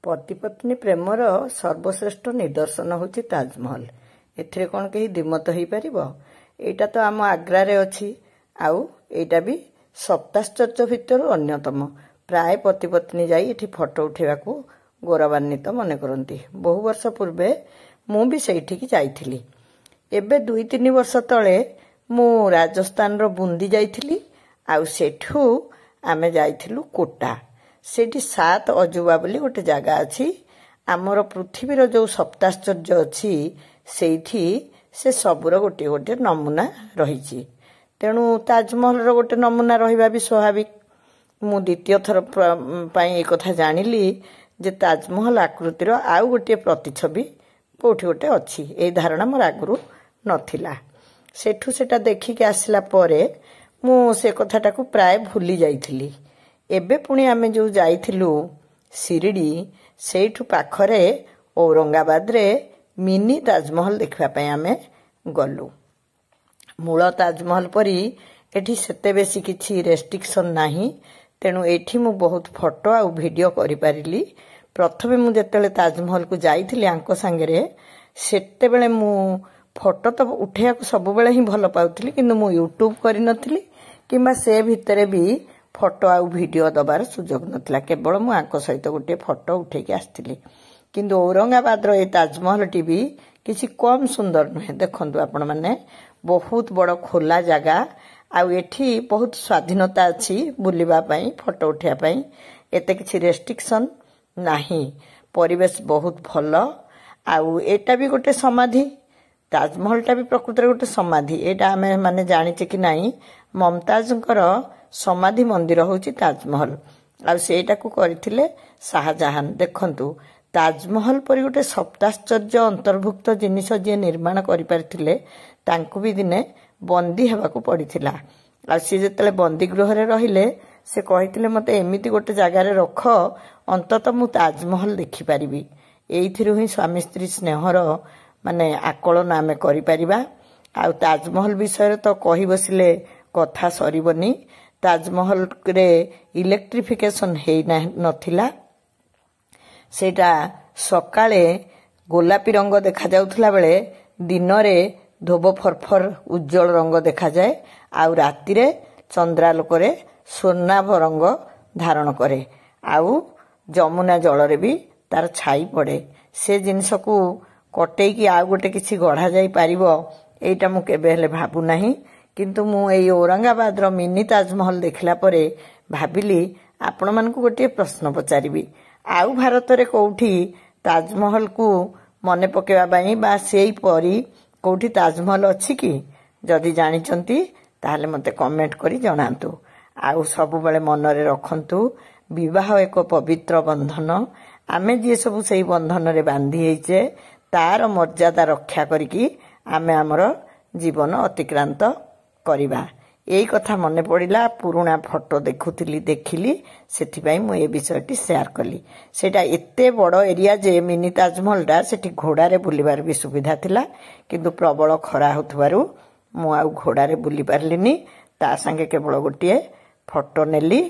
पति पत्नी प्रेमर सर्वश्रेष्ठ निदर्शन होची ताजमहल। एथिरे कौन कहीं द्विमत हो पार। यहाँ तो आम आग्रा रे अच्छी आउ एटा भी सप्ताश्चर्य भितर अन्यतम। प्राय पति पत्नी जाई एठी फोटो उठेवा को गौरवान्वित मन करती। बहु वर्ष पूर्वे मु भी सेठिकी जाइथिली। एबे 2-3 वर्ष तले मु राजस्थान रो बुंदी जाइथिली। आउ सेठू आमे जाइथिलु कोटा। सेठी 7 अजुबा बोली गोटे जगह अच्छी। आमर पृथ्वीर जो सप्ताश्चर्य अच्छी सेठी से सबुर गोटे गोटे नमूना रही। तेणु ताजमहल गोटे नमूना रहा भी स्वाभाविक। मु द्वितीय थर एक कथा जानिली जे ताजमहल आकृतिर आउ गोटे प्रतिछवि कोठी गोटे अच्छी। ए धारणा मोर आगुरु नथिला। सेठू सेटा देखिके आसिला परे मु से कथाटा को प्राय भूली जाइथिली। एबे पुणी आमे जो जाइथिलु शिरडी सेठू पाखरे औरंगाबाद रे मिनी ताजमहल देखा पाई आमे गलु। मूल ताजमहल परी एठी सेते बेसी किछि रेस्ट्रिक्शन नाही। तेणु एठी मु बहुत फोटो आ वीडियो करि पारिली। प्रथमे मु जेतेले ताजमहल को जाइथिली आंको संगे सेते बेले मु फोटो तो उठेया को सब बेले ही भल पाउथिली, किंतु मु यूट्यूब करि नथिली किंबा से भितरे भी फोटो आ वीडियो दबार सुजोग नथिला। केवल मु आंको सहित गोटे फोटो उठेकी आस्थिली। किंतु औरंगाबाद रो ए ताजमहल टी भी किसी कम सुंदर नुहे। देखंतु आपण माने बहुत बड़ खोला जगह आ एठी बहुत स्वाधीनता अछि बुलिबा पई फोटो उठिया पई। एते किछि रेस्ट्रिक्शन नाही। परिवेश बहुत भल। आउ एटा भी गोटे समाधि। ताजमहल टा भी प्रकृतिर गोटे समाधि। एटा आमे माने जानिचे कि नाही ममताजंकर समाधि मंदिर होची ताजमहल। आ सेटा को करथिले शाहजहान। देखंतु ताजमहल परि गोटे सप्ताश्चर्य अंतर्भुक्त जिनिस जे निर्माण करि पारथिले तांकु भी दिने बंदी हेबा को पड़िथिला। आ से जेतले बंदी गृह रे रहिले से कहिथिले मते एमिति गोटे जगह रे रख अंतत मु ताजमहल देखि पारिबी। एइथिरु ही स्वामी स्त्री स्नेहर माने आकलन आमे करि पारिबा। आ ताजमहल विषय तो कहि बसिले कथा सरीबनी। ताजमहल रे इलेक्ट्रिफिकेशन हेई नथिला। सेटा सकाळे गोलापी रंग देखा जाउथला बेले दिन रे धोब फरफर उज्जवल रंग देखा जाए। आउ राति रे चंद्रालोक रे स्वर्णाभ रंग धारण करे। आउ जमुना जल रे भी तार छाई पड़े। से जिनिस को कटई की आउ गोटे किछि गढ़ा जाई पारिबो एटा मु केबे हेले भाबु नाही। किंतु मु एई औरंगाबाद रो मिनी ताजमहल देखला परे भाबिली आपण मानकु गोटे प्रश्न पचारिबी। आउ भारत रे कोठी ताजमहल को मने पकेवा बाई बा सेई परी कोठी ताजमहल अछि कि जदि जानिचंती ताहले मते कमेंट करी जणांतु। आउ सब बेले मन रे रखंतु विवाह एक पवित्र बंधन। आमे जे सब सेई बंधन रे बांधी हेइचे तार मर्यादा रक्षा करिकी आमे हमर जीवन अतिक्रांत करिबा। एई कथा मने पड़िला। पुराना फोटो देखिली सेथिबाई मु ए विषयटी शेयर कली। सेटा एते बड़ एरिया जे मिनी ताजमहल टा सेठी घोड़ा रे बुलिबार भी सुविधा थिला। किंतु प्रबल खरा होथबारु मु आउ घोड़ा रे बुली पारलिनी। ता संगे केवल गोटे फोटो नेली।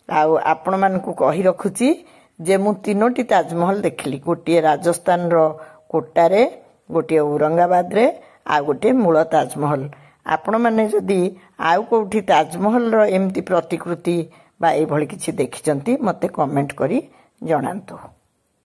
आउ आपण मानकु कहि रखुची जे मु 3टी ताजमहल देखली। गोटे राजस्थान रो कोटा रे, गोटे औरंगाबाद रे, आ गोटे मूल ताजमहल। आपण माने जदि आउ कोठी ताजमहल रो एमती प्रतिकृति बा ए भली किछि देखिचंती मते कमेंट करी जणांतु।